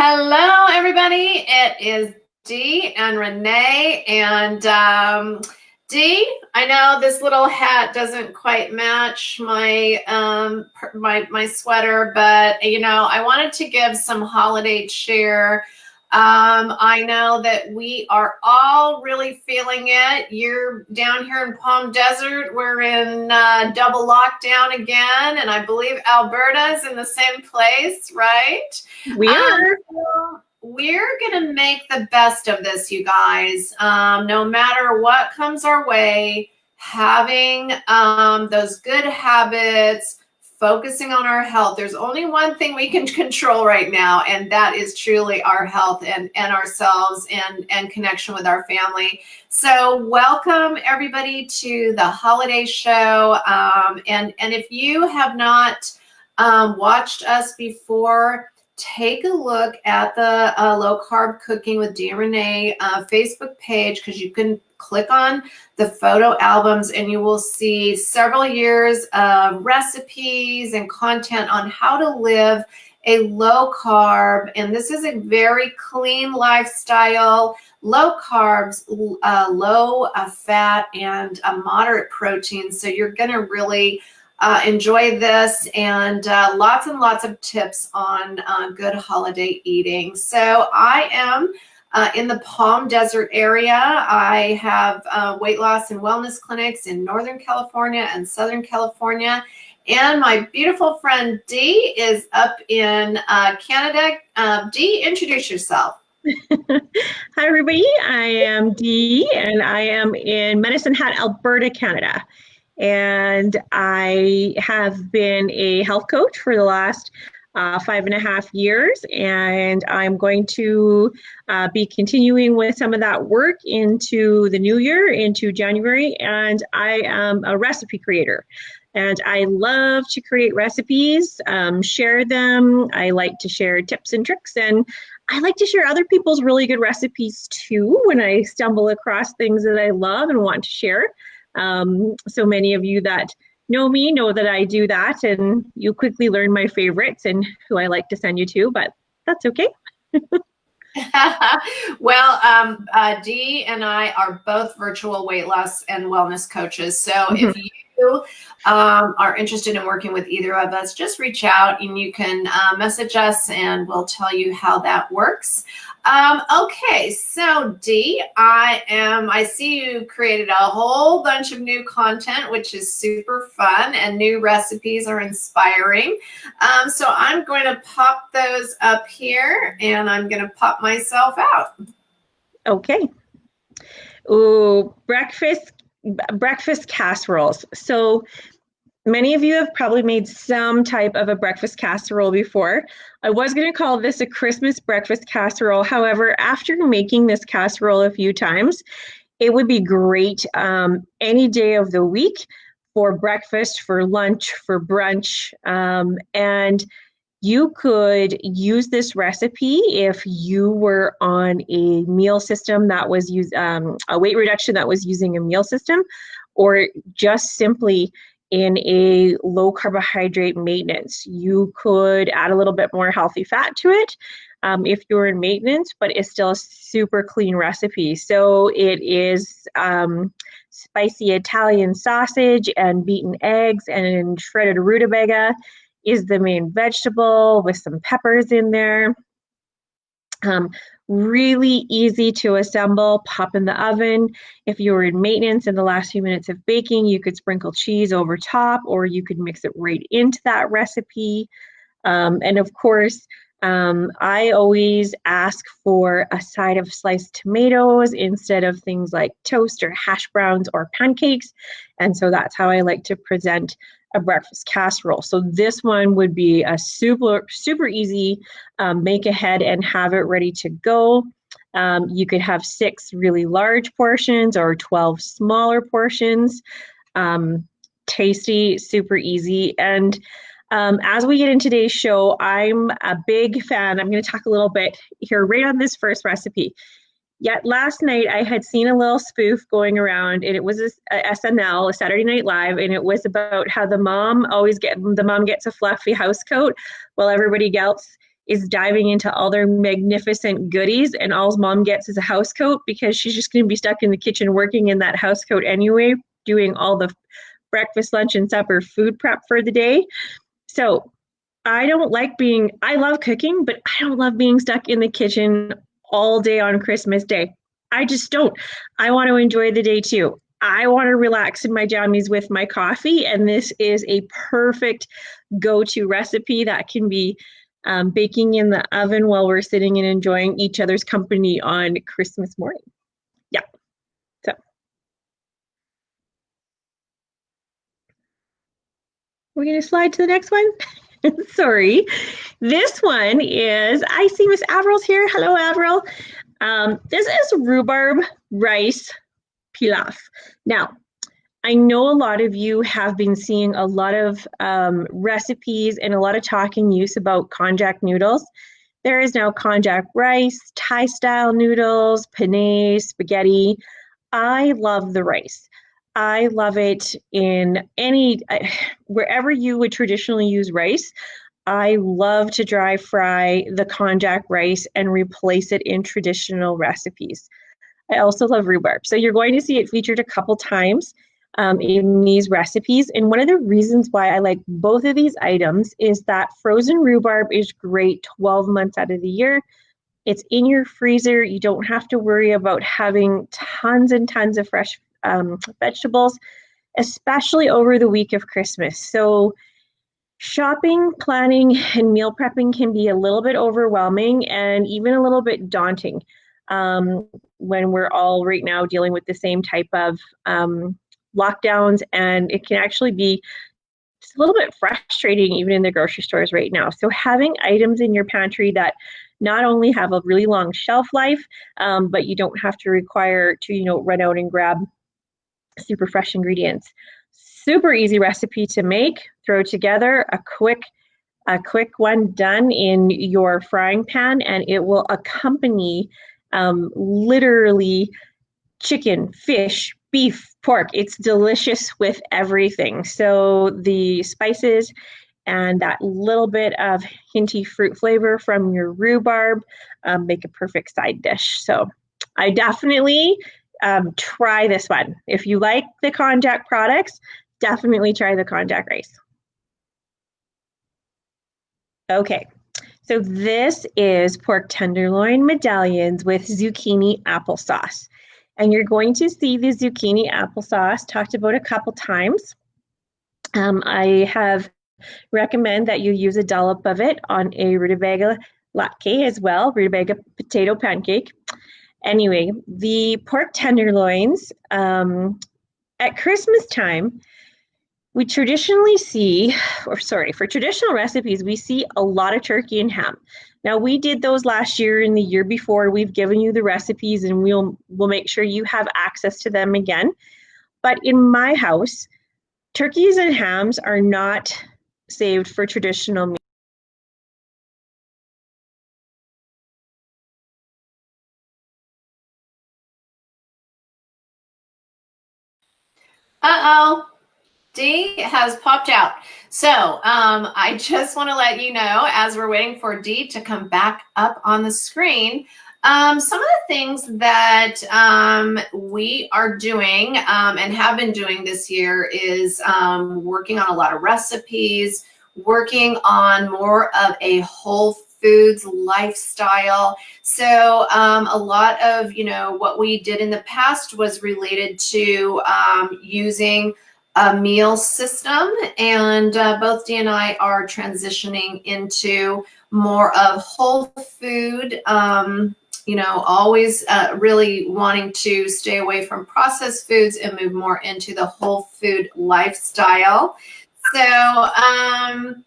Hello, everybody. It is Dee and Renee. And Dee, I know this little hat doesn't quite match my sweater, but I wanted to give some holiday cheer. I know that we are all really feeling it. You're down here in Palm Desert. We're in double lockdown again, and I believe Alberta is in the same place, right? We are. So we're going to make the best of this, you guys. No matter what comes our way, having those good habits, focusing on our health. There's only one thing we can control right now, and that is truly our health and ourselves and connection with our family. So welcome everybody to the holiday show. And if you have not watched us before, take a look at the Low Carb Cooking with Dee and Renee Facebook page, because you can click on the photo albums and you will see several years of recipes and content on how to live a low carb. And this is a very clean lifestyle, low carbs, low fat, and moderate protein. So you're going to really enjoy this, and lots and lots of tips on good holiday eating. So I am in the Palm Desert area. I have weight loss and wellness clinics in Northern California and Southern California. And my beautiful friend Dee is up in Canada. Dee, introduce yourself. Hi, everybody. I am Dee, and I am in Medicine Hat, Alberta, Canada. And I have been a health coach for the last 5.5 years, and I'm going to be continuing with some of that work into the new year, into January. And I am a recipe creator, and I love to create recipes, share them. I like to share tips and tricks, and I like to share other people's really good recipes too when I stumble across things that I love and want to share. So many of you that know me know that I do that, and you quickly learn my favorites and who I like to send you to, but that's okay. Well, Dee and I are both virtual weight loss and wellness coaches. So if you are interested in working with either of us, just reach out and you can message us and we'll tell you how that works. Okay, so Dee, I see you created a whole bunch of new content, which is super fun, and new recipes are inspiring. So I'm going to pop those up here, and I'm going to pop myself out. Okay. Ooh, breakfast casseroles. So many of you have probably made some type of a breakfast casserole before. I was going to call this a Christmas breakfast casserole. However, after making this casserole a few times, it would be great any day of the week for breakfast, for lunch, for brunch. And you could use this recipe if you were on a meal system that was a weight reduction that was using a meal system, or just simply in a low carbohydrate maintenance. You could add a little bit more healthy fat to it if you're in maintenance, but it's still a super clean recipe. So it is spicy Italian sausage and beaten eggs and shredded rutabaga is the main vegetable with some peppers in there. Really easy to assemble, pop in the oven. If you were in maintenance in the last few minutes of baking, you could sprinkle cheese over top, or you could mix it right into that recipe. And of course, I always ask for a side of sliced tomatoes instead of things like toast or hash browns or pancakes. And so that's how I like to present a breakfast casserole. So this one would be a super easy make ahead and have it ready to go. You could have 6 really large portions or 12 smaller portions. Tasty, super easy. And as we get into today's show, I'm a big fan. I'm going to talk a little bit here right on this first recipe. Yet last night I had seen a little spoof going around, and it was a SNL, a Saturday Night Live, and it was about how the mom gets a fluffy house coat while everybody else is diving into all their magnificent goodies, and all mom gets is a house coat because she's just going to be stuck in the kitchen working in that house coat anyway, doing all the breakfast, lunch, and supper food prep for the day. So I love cooking, but I don't love being stuck in the kitchen all day on Christmas Day. I just don't. I want to enjoy the day too. I want to relax in my jammies with my coffee, and this is a perfect go-to recipe that can be baking in the oven while we're sitting and enjoying each other's company on Christmas morning. Yeah. So we're going to slide to the next one. Sorry. This one is, I see Miss Avril's here. Hello, Avril. This is rhubarb rice pilaf. Now, I know a lot of you have been seeing a lot of recipes and a lot of talk and use about konjac noodles. There is now konjac rice, Thai-style noodles, penne, spaghetti. I love the rice. I love it in wherever you would traditionally use rice. I love to dry fry the konjac rice and replace it in traditional recipes. I also love rhubarb. So you're going to see it featured a couple times in these recipes. And one of the reasons why I like both of these items is that frozen rhubarb is great 12 months out of the year. It's in your freezer. You don't have to worry about having tons and tons of fresh vegetables, especially over the week of Christmas. So shopping, planning, and meal prepping can be a little bit overwhelming and even a little bit daunting when we're all right now dealing with the same type of lockdowns, and it can actually be just a little bit frustrating even in the grocery stores right now. So having items in your pantry that not only have a really long shelf life, but you don't have to require to run out and grab super fresh ingredients. Super easy recipe to make. Throw together a quick one done in your frying pan, and it will accompany literally chicken, fish, beef, pork. It's delicious with everything. So the spices and that little bit of hinty fruit flavor from your rhubarb make a perfect side dish. So I definitely try this one. If you like the konjac products, definitely try the konjac rice. Okay, so this is pork tenderloin medallions with zucchini applesauce. And you're going to see the zucchini applesauce talked about a couple times. I have recommend that you use a dollop of it on a rutabaga latke as well, rutabaga potato pancake. Anyway, the pork tenderloins, at Christmas time, we traditionally see, for traditional recipes, we see a lot of turkey and ham. Now, we did those last year and the year before. We've given you the recipes, and we'll make sure you have access to them again. But in my house, turkeys and hams are not saved for traditional meals. Uh-oh. Dee has popped out. So I just want to let you know, as we're waiting for Dee to come back up on the screen, some of the things that we are doing and have been doing this year is working on a lot of recipes, working on more of a whole foods lifestyle. So a lot of, what we did in the past was related to using a meal system, and both Dee and I are transitioning into more of whole food, always really wanting to stay away from processed foods and move more into the whole food lifestyle. So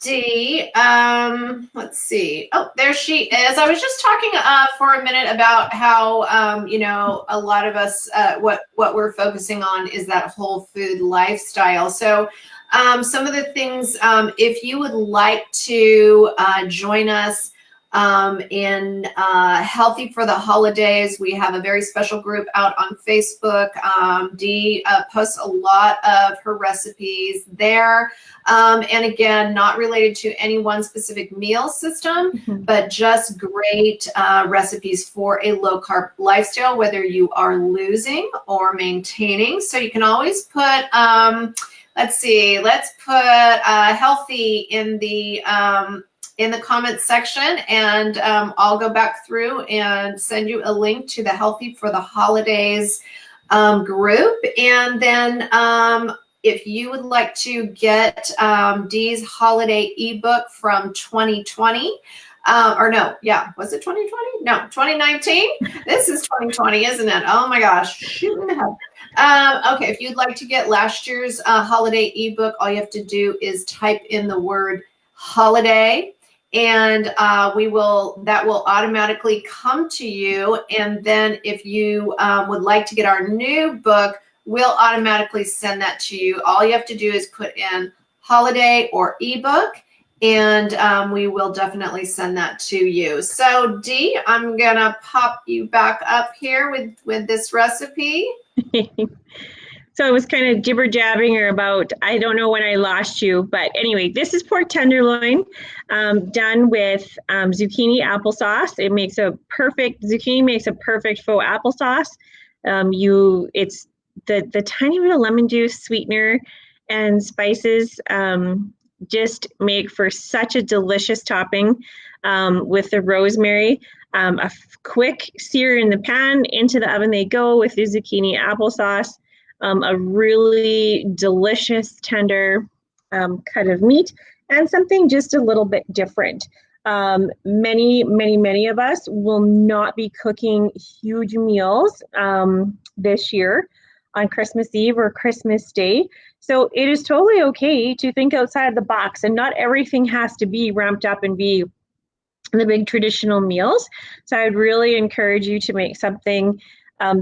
Dee, let's see. Oh, there she is. I was just talking for a minute about how, a lot of us, what we're focusing on is that whole food lifestyle. So some of the things, if you would like to join us in Healthy for the Holidays. We have a very special group out on Facebook. Dee posts a lot of her recipes there. And again, not related to any one specific meal system, but just great recipes for a low carb lifestyle, whether you are losing or maintaining. So you can always put, let's put healthy in the comments section, and I'll go back through and send you a link to the Healthy for the Holidays group. And then if you would like to get Dee's holiday ebook from 2020, or no, yeah, was it 2020? No, 2019. This is 2020, isn't it? Oh my gosh, shooting the hell. Okay, if you'd like to get last year's holiday ebook, all you have to do is type in the word holiday, and that will automatically come to you. And then if you would like to get our new book, we'll automatically send that to you. All you have to do is put in holiday or ebook, and we will definitely send that to you. So Dee, I'm gonna pop you back up here with this recipe. So I was kind of jibber jabbing or about, I don't know when I lost you, but anyway, this is pork tenderloin done with zucchini applesauce. Zucchini makes a perfect faux applesauce. It's the tiny bit of lemon juice, sweetener, and spices just make for such a delicious topping with the rosemary. A quick sear in the pan, into the oven they go with the zucchini applesauce. A really delicious, tender cut of meat, and something just a little bit different. Many of us will not be cooking huge meals this year on Christmas Eve or Christmas Day. So it is totally okay to think outside the box, and not everything has to be ramped up and be the big traditional meals. So I'd really encourage you to make something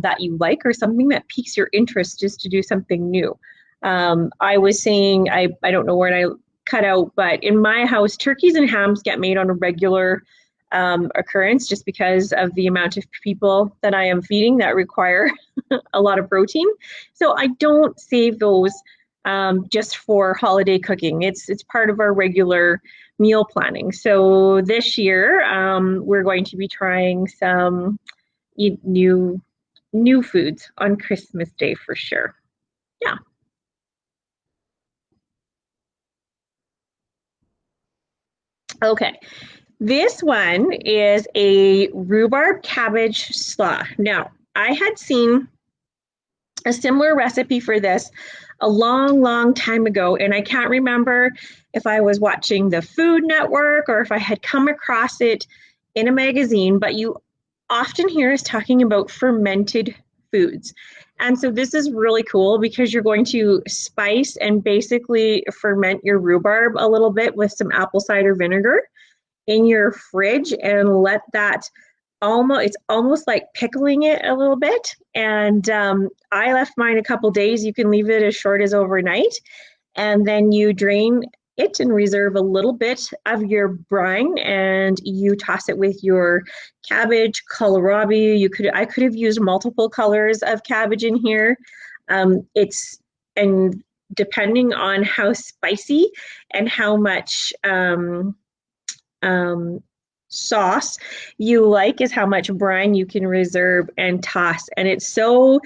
that you like, or something that piques your interest, just to do something new. I was saying, I don't know where I cut out, but in my house, turkeys and hams get made on a regular occurrence, just because of the amount of people that I am feeding that require a lot of protein. So I don't save those just for holiday cooking. It's part of our regular meal planning. So this year, we're going to be trying some new foods on Christmas Day for sure. Yeah. Okay. This one is a rhubarb cabbage slaw. Now, I had seen a similar recipe for this a long time ago, and I can't remember if I was watching the Food Network or if I had come across it in a magazine, but you often hear us talking about fermented foods. And so this is really cool, because you're going to spice and basically ferment your rhubarb a little bit with some apple cider vinegar in your fridge, and let that it's almost like pickling it a little bit. And I left mine a couple days. You can leave it as short as overnight, and then you drain it and reserve a little bit of your brine, and you toss it with your cabbage, kohlrabi. I could have used multiple colors of cabbage in here. And depending on how spicy and how much sauce you like is how much brine you can reserve and toss. And it's so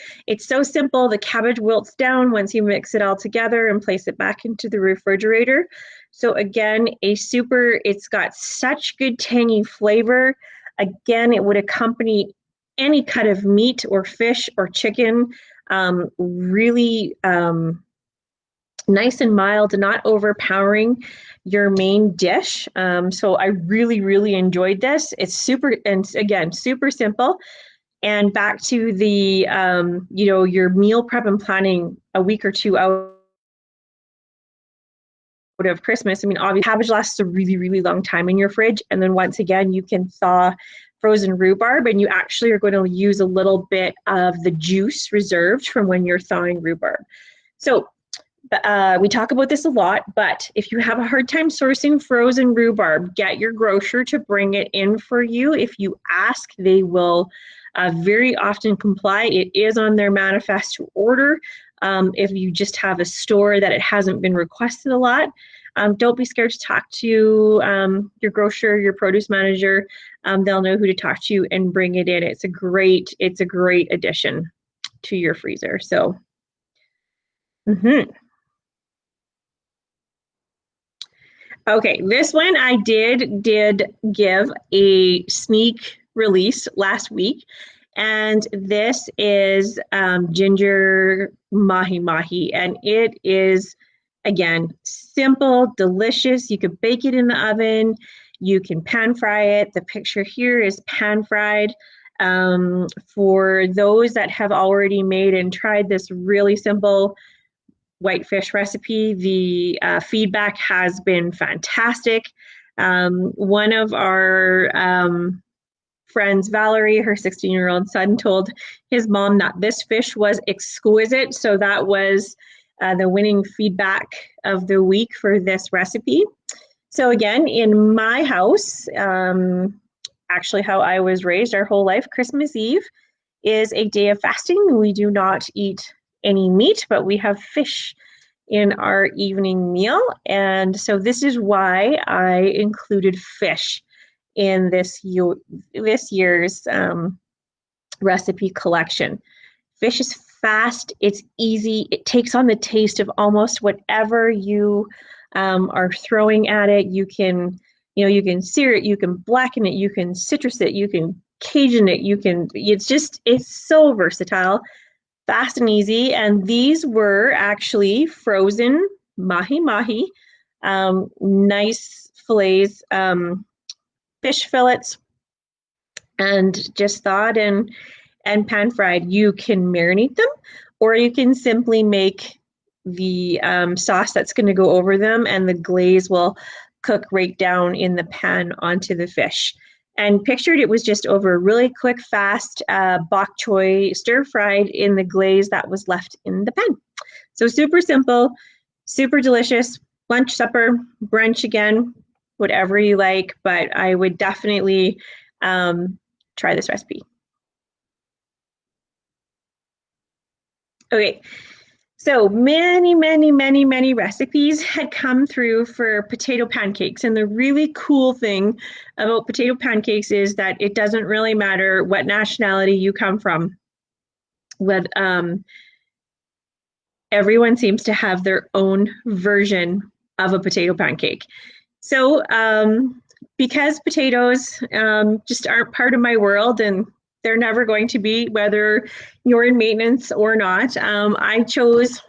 simple. The cabbage wilts down once you mix it all together and place it back into the refrigerator. So again, it's got such good tangy flavor. Again, it would accompany any cut of meat or fish or chicken. Really nice and mild, not overpowering your main dish. So I really enjoyed this. It's super simple. And back to the, your meal prep and planning a week or two out of Christmas. I mean, obviously cabbage lasts a really long time in your fridge. And then once again, you can thaw frozen rhubarb, and you actually are going to use a little bit of the juice reserved from when you're thawing rhubarb. So We talk about this a lot, but if you have a hard time sourcing frozen rhubarb, get your grocer to bring it in for you. If you ask, they will very often comply. It is on their manifest to order. If you just have a store that it hasn't been requested a lot, don't be scared to talk to your grocer, your produce manager. They'll know who to talk to and bring it in. It's a great addition to your freezer. So, Okay, this one I did give a sneak release last week, and this is ginger mahi, and it is, again, simple, delicious. You could bake it in the oven, you can pan fry it. The picture here is pan fried. For those that have already made and tried this really simple whitefish recipe, the feedback has been fantastic. One of our friends, Valerie, her 16-year-old son, told his mom that this fish was exquisite. So that was the winning feedback of the week for this recipe. So again, in my house, actually how I was raised our whole life, Christmas Eve is a day of fasting. We do not eat any meat, but we have fish in our evening meal. And so this is why I included fish in this year's recipe collection. Fish is fast, it's easy, it takes on the taste of almost whatever you are throwing at it. You can sear it, you can blacken it, you can citrus it, you can Cajun it, it's so versatile, fast and easy. And these were actually frozen mahi, nice fillets, fish fillets, and just thawed and pan fried. You can marinate them, or you can simply make the sauce that's going to go over them, and the glaze will cook right down in the pan onto the fish. And pictured, it was just over really quick, fast bok choy stir-fried in the glaze that was left in the pan. So super simple, super delicious, lunch, supper, brunch, again, whatever you like, but I would definitely try this recipe. Okay, so many recipes had come through for potato pancakes. And the really cool thing about potato pancakes is that it doesn't really matter what nationality you come from. Everyone seems to have their own version of a potato pancake. So because potatoes just aren't part of my world, and they're never going to be, whether you're in maintenance or not, I chose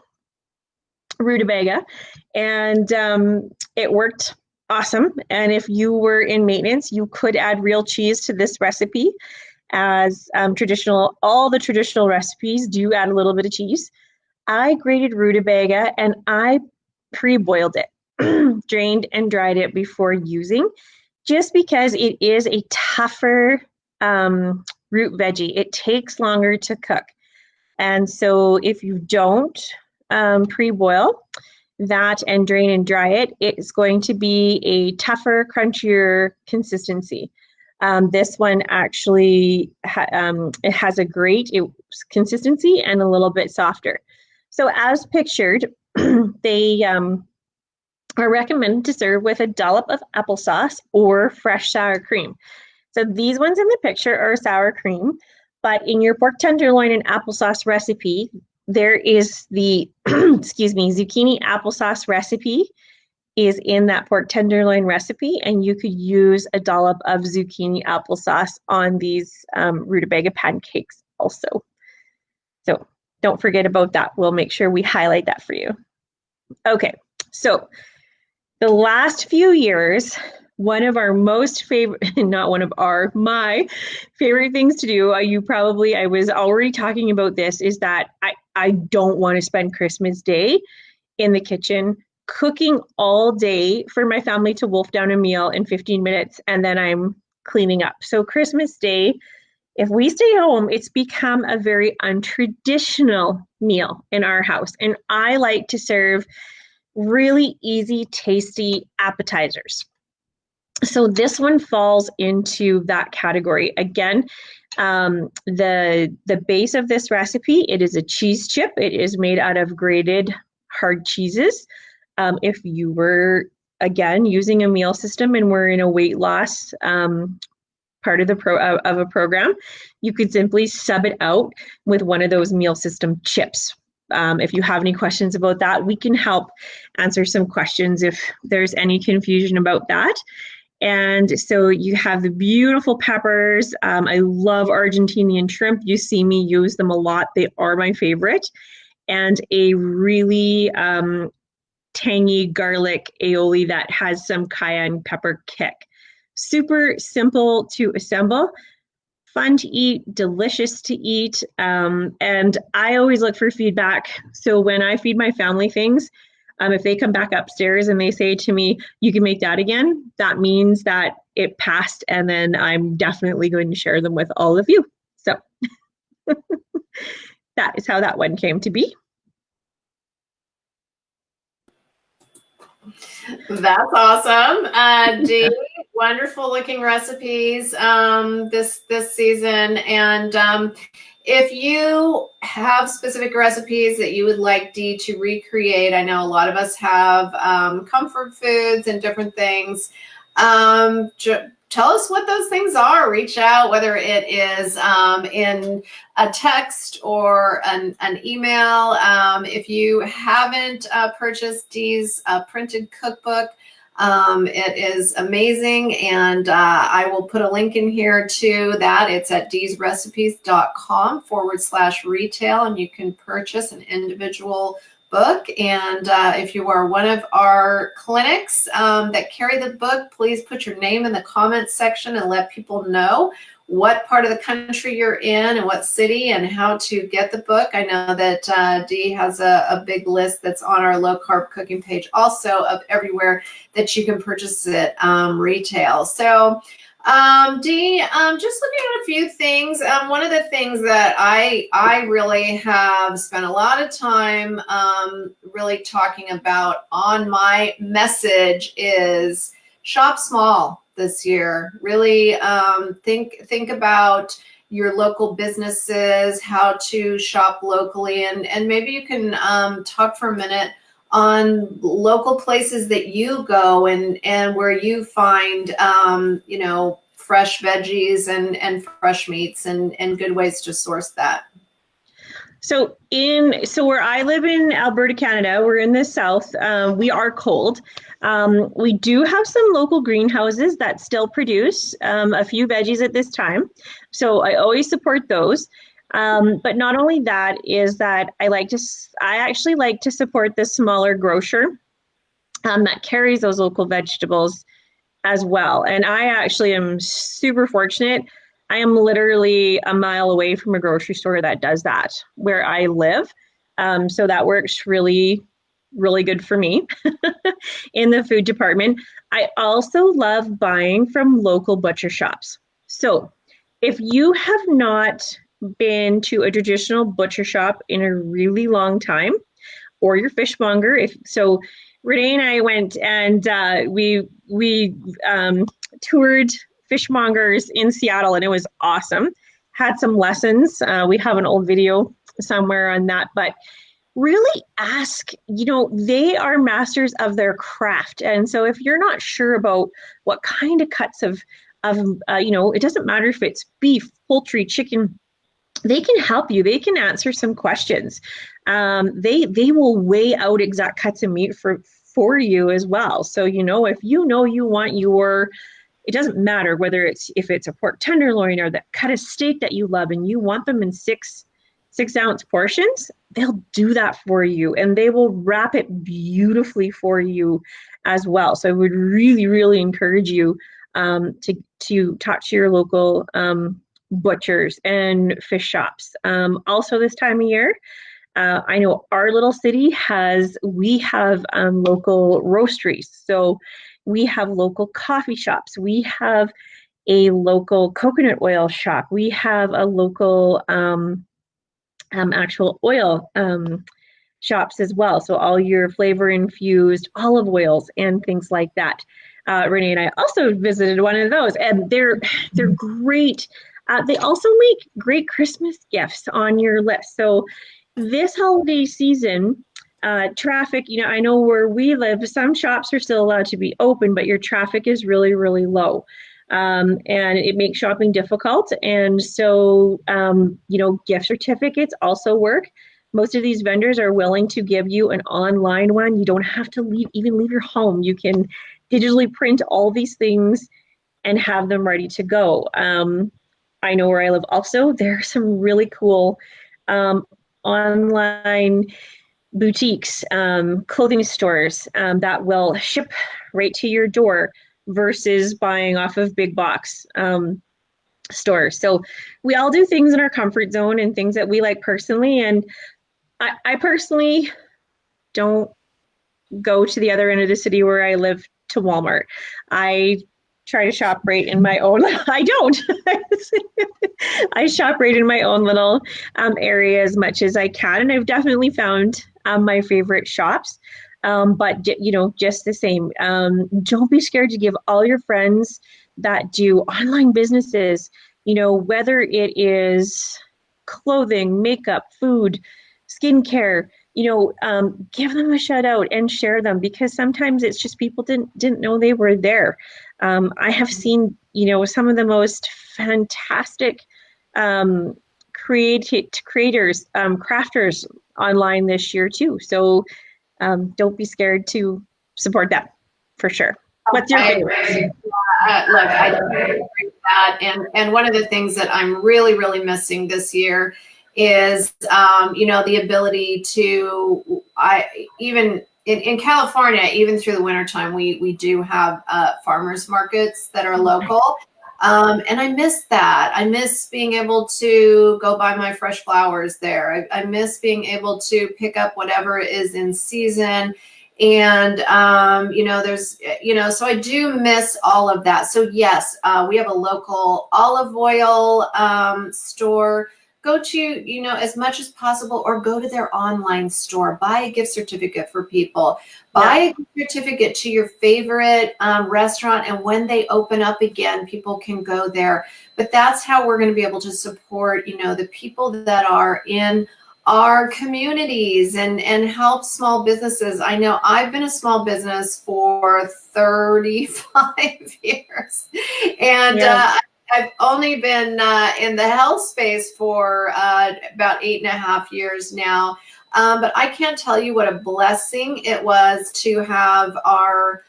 rutabaga, and it worked awesome. And if you were in maintenance, you could add real cheese to this recipe, as all the traditional recipes do add a little bit of cheese. I grated rutabaga and I pre-boiled it, drained and dried it before using, just because it is a tougher root veggie. It takes longer to cook. And so if you don't pre-boil that and drain and dry it, it's going to be a tougher, crunchier consistency. This one actually it has a great consistency and a little bit softer. So as pictured, they are recommended to serve with a dollop of applesauce or fresh sour cream. So these ones in the picture are sour cream, but in your pork tenderloin and applesauce recipe, there is the zucchini applesauce recipe is in that pork tenderloin recipe, and you could use a dollop of zucchini applesauce on these rutabaga pancakes also. So don't forget about that. We'll make sure we highlight that for you. Okay, so the last few years, one of our most favorite, my favorite things to do, I was already talking about this, is that I don't want to spend Christmas Day in the kitchen cooking all day for my family to wolf down a meal in 15 minutes, and then I'm cleaning up. So Christmas Day If we stay home, it's become a very untraditional meal in our house. And I like to serve really easy, tasty appetizers. So this one falls into that category. Again, the base of this recipe, it is a cheese chip. It is made out of grated hard cheeses. If you were, again, using a meal system and we're in a weight loss part of a program, you could simply sub it out with one of those meal system chips. If you have any questions about that, we can help answer some questions if there's any confusion about that. And so you have the beautiful peppers. I love Argentinian shrimp. You see me use them a lot. They are my favorite. And a really tangy garlic aioli that has some cayenne pepper kick. Super simple to assemble, fun to eat, delicious to eat. And I always look for feedback. So when I feed my family things, if they come back upstairs and they say to me, you can make that again, that means that it passed, and then I'm definitely going to share them with all of you. So that is how that one came to be. That's awesome. Dee, wonderful looking recipes this season. And if you have specific recipes that you would like Dee to recreate, I know a lot of us have comfort foods and different things. Tell us what those things are. Reach out, whether it is in a text or an email. If you haven't purchased Dee's printed cookbook, it is amazing, and I will put a link in here to that. It's at theserecipescom/retail, and you can purchase an individual book. And if you are one of our clinics that carry the book, please put your name in the comments section and let people know what part of the country you're in and what city and how to get the book. I know that Dee has a big list that's on our low carb cooking page also of everywhere that you can purchase it retail. So Dee, just looking at a few things. One of the things that I really have spent a lot of time really talking about on my message is shop small this year. Really think about your local businesses, how to shop locally, and maybe you can talk for a minute on local places that you go and where you find fresh veggies and fresh meats and good ways to source that. So where I live in Alberta, Canada, we're in the south. We are cold. We do have some local greenhouses that still produce a few veggies at this time. So I always support those. But not only that is that I actually like to support the smaller grocer that carries those local vegetables as well. And I actually am super fortunate. I am literally a mile away from a grocery store that does that where I live. So that works really, really good for me in the food department. I also love buying from local butcher shops. So if you have not been to a traditional butcher shop in a really long time, or your fishmonger, Renee and I went and we toured fishmongers in Seattle, and it was awesome. Had some lessons. We have an old video somewhere on that, but really ask, they are masters of their craft. And so if you're not sure about what kind of cuts of it doesn't matter if it's beef, poultry, chicken, they can help you. They can answer some questions. They will weigh out exact cuts of meat for you as well. So, if you want it doesn't matter if it's a pork tenderloin or that cut of steak that you love and you want them in six ounce portions, they'll do that for you, and they will wrap it beautifully for you as well. So I would really, really encourage you to talk to your local butchers and fish shops. Also this time of year, I know our little city we have local roasteries. So we have local coffee shops. We have a local coconut oil shop. We have a local actual oil shops as well. So all your flavor infused olive oils and things like that. Renee and I also visited one of those, and they're great. They also make great Christmas gifts on your list. So this holiday season, traffic, I know where we live, some shops are still allowed to be open, but your traffic is really, really low. And it makes shopping difficult. And so, gift certificates also work. Most of these vendors are willing to give you an online one. You don't have to leave your home. You can digitally print all these things and have them ready to go. I know where I live also, there are some really cool online boutiques, clothing stores that will ship right to your door versus buying off of big box stores. So we all do things in our comfort zone and things that we like personally. And I personally don't go to the other end of the city where I live to Walmart. I try to shop right in my own. I don't. I shop right in my own little area as much as I can, and I've definitely found my favorite shops. But just the same, don't be scared to give all your friends that do online businesses. Whether it is clothing, makeup, food, skincare, give them a shout out and share them, because sometimes it's just people didn't know they were there. I have seen, some of the most fantastic creators, crafters online this year too. So don't be scared to support them, for sure. What's your favorite? Look, I agree with that. And one of the things that I'm really, really missing this year is, the ability to, even in California, even through the wintertime, we do have farmers markets that are local. And I miss that. I miss being able to go buy my fresh flowers there. I miss being able to pick up whatever is in season. And, there's, so I do miss all of that. So yes, we have a local olive oil store. Go to, as much as possible, or go to their online store, buy a gift certificate for people, buy a gift certificate to your favorite restaurant. And when they open up again, people can go there. But that's how we're going to be able to support, the people that are in our communities and help small businesses. I know I've been a small business for 35 years, and I've only been in the health space for about 8.5 years now. But I can't tell you what a blessing it was to have our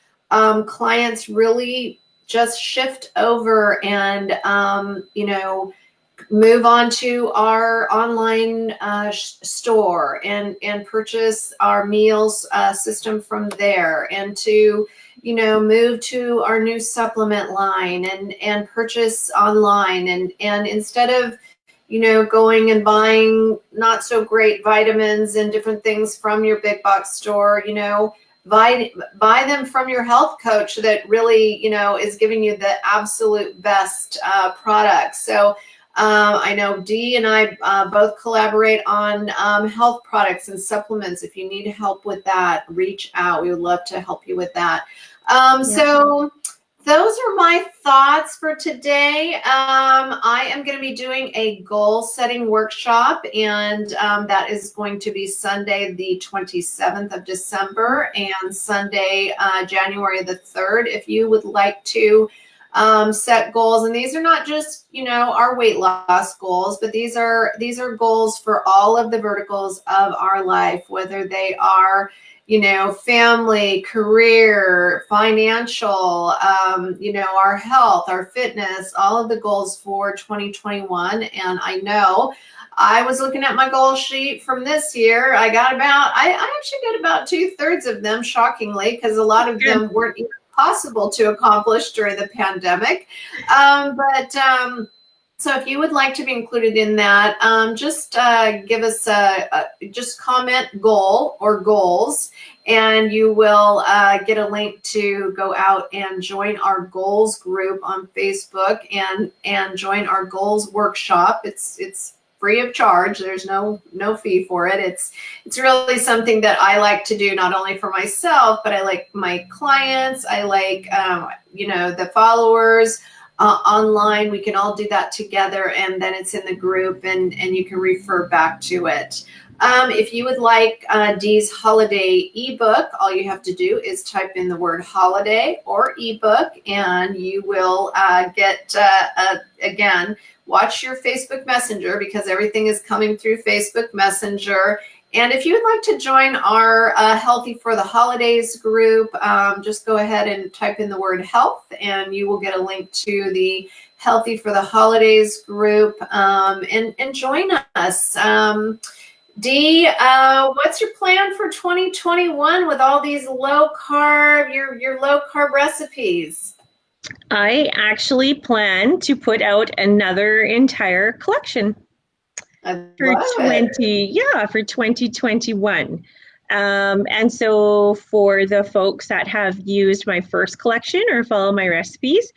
clients really just shift over and, move on to our online store and purchase our meals system from there, and to move to our new supplement line and purchase online, and instead of going and buying not so great vitamins and different things from your big box store, buy them from your health coach that really is giving you the absolute best products. So I know Dee and I both collaborate on health products and supplements. If you need help with that, reach out. We would love to help you with that. So those are my thoughts for today. I am going to be doing a goal setting workshop, and that is going to be Sunday, the 27th of December, and Sunday, January the 3rd. If you would like to set goals, and these are not just our weight loss goals, but these are goals for all of the verticals of our life, whether they are family, career, financial, our health, our fitness, all of the goals for 2021. And I know I was looking at my goal sheet from this year. I actually got about 2/3 of them, shockingly, because a lot of them weren't even possible to accomplish during the pandemic. So if you would like to be included in that, just give us just comment goal or goals, and you will get a link to go out and join our goals group on Facebook and join our goals workshop. It's free of charge. There's no fee for it. It's really something that I like to do, not only for myself, but I like my clients. I like the followers. Online, we can all do that together, and then it's in the group, and you can refer back to it. If you would like Dee's holiday ebook, all you have to do is type in the word holiday or ebook, and you will get, again, watch your Facebook Messenger, because everything is coming through Facebook Messenger. And if you would like to join our Healthy for the Holidays group, just go ahead and type in the word health, and you will get a link to the Healthy for the Holidays group, and join us. Dee, what's your plan for 2021 with all these low carb, your low carb recipes? I actually plan to put out another entire collection. For 2021. And so for the folks that have used my first collection or follow my recipes,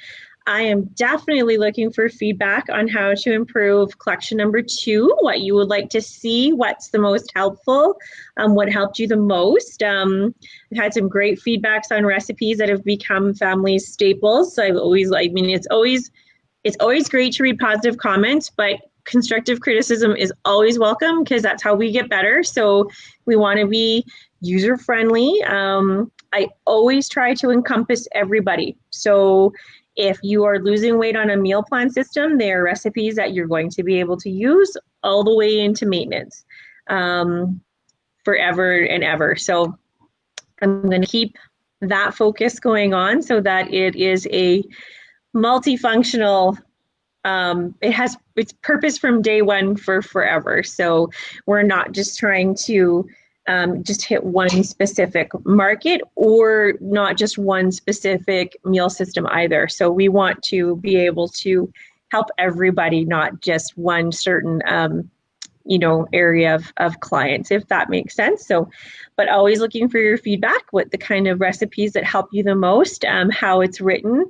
I am definitely looking for feedback on how to improve collection number 2, what you would like to see, what's the most helpful, what helped you the most. I've had some great feedbacks on recipes that have become family staples. So it's always great to read positive comments, but constructive criticism is always welcome, because that's how we get better. So we want to be user friendly. I always try to encompass everybody. So if you are losing weight on a meal plan system, there are recipes that you're going to be able to use all the way into maintenance forever and ever. So I'm going to keep that focus going on so that it is a multifunctional. It has its purpose from day one for forever. So we're not just trying to just hit one specific market, or not just one specific meal system either. So we want to be able to help everybody, not just one certain area of clients, if that makes sense. So, but always looking for your feedback, what the kind of recipes that help you the most, how it's written.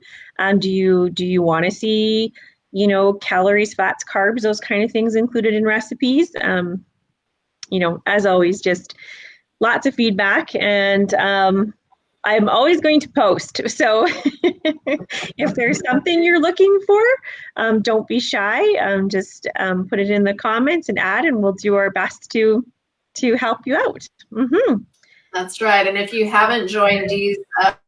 Do you want to see calories, fats, carbs, those kind of things included in recipes? As always, just lots of feedback, and I'm always going to post. So if there's something you're looking for, don't be shy. Just put it in the comments and add, and we'll do our best to help you out. Mm-hmm. That's right. And if you haven't joined Dee's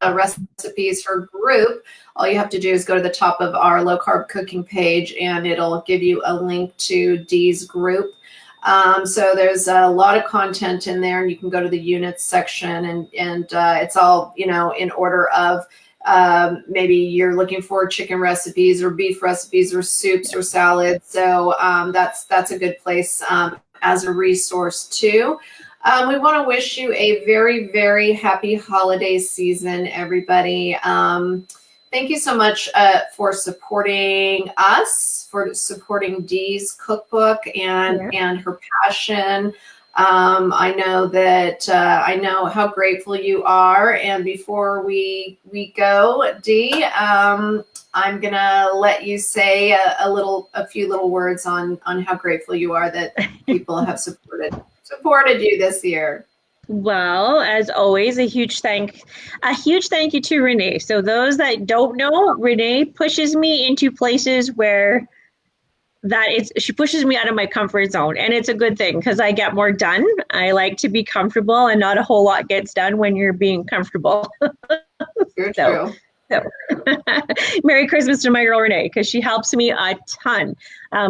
recipes her group, all you have to do is go to the top of our low carb cooking page, and it'll give you a link to Dee's group. So there's a lot of content in there, and you can go to the units section, and it's all, in order of maybe you're looking for chicken recipes or beef recipes or soups or salads. So that's a good place as a resource too. We want to wish you a very, very happy holiday season, everybody. Thank you so much for supporting us, for supporting Dee's cookbook and her passion. I know that I know how grateful you are. And before we go, Dee, I'm gonna let you say a few little words on how grateful you are that people have supported you this year. Well, as always, a huge thank you to Renee. So those that don't know, Renee pushes me into places where she pushes me out of my comfort zone, and it's a good thing because I get more done. I like to be comfortable, and not a whole lot gets done when you're being comfortable. You're true. So Merry Christmas to my girl Renee, because she helps me a ton.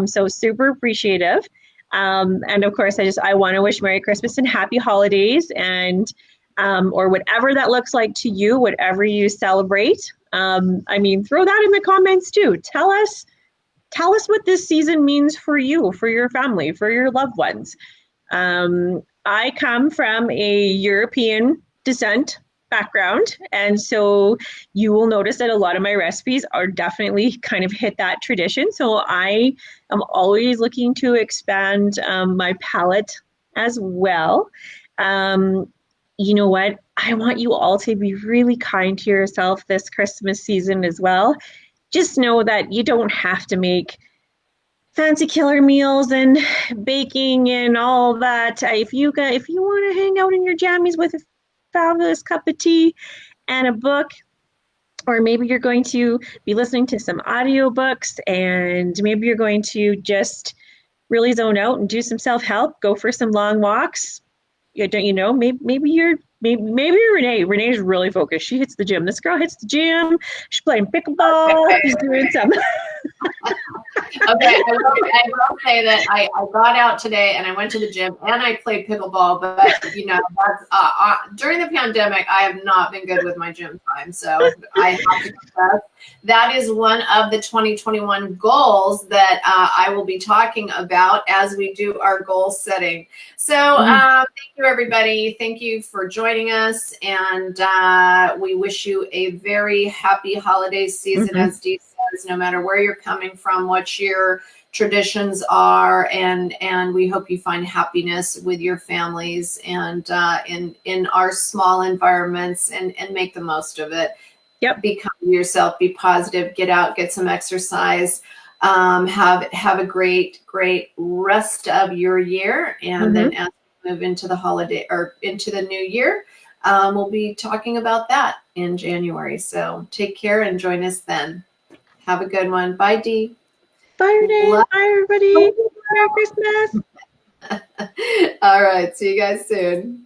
So super appreciative. And of course, I want to wish Merry Christmas and Happy Holidays, and or whatever that looks like to you, whatever you celebrate. Throw that in the comments too. Tell us what this season means for you, for your family, for your loved ones. I come from a European descent. background. And so you will notice that a lot of my recipes are definitely kind of hit that tradition. So I am always looking to expand my palette as well. You know what? I want you all to be really kind to yourself this Christmas season as well. Just know that you don't have to make fancy killer meals and baking and all that. If you want to hang out in your jammies with a fabulous cup of tea and a book, or maybe you're going to be listening to some audiobooks, and maybe you're going to just really zone out and do some self-help, go for some long walks. Don't you know? Maybe you're Renee. Renee's really focused. She hits the gym. This girl hits the gym. She's playing pickleball. She's doing some. Okay, I will say that I got out today and I went to the gym and I played pickleball, but you know, that's, during the pandemic, I have not been good with my gym time. So I have to confess, that is one of the 2021 goals that I will be talking about as we do our goal setting. So thank you, everybody. Thank you for joining us. And we wish you a very happy holiday season, as Dee says, no matter where you're coming from, what your traditions are, and we hope you find happiness with your families and in our small environments, and make the most of it. Yep. Be kind to yourself, be positive, get out, get some exercise, have a great rest of your year. And then as we move into the holiday or into the new year, we'll be talking about that in January. So take care and join us then. Have a good one. Bye, Dee. Bye, Renee. Bye, everybody. Merry Christmas. All right. See you guys soon.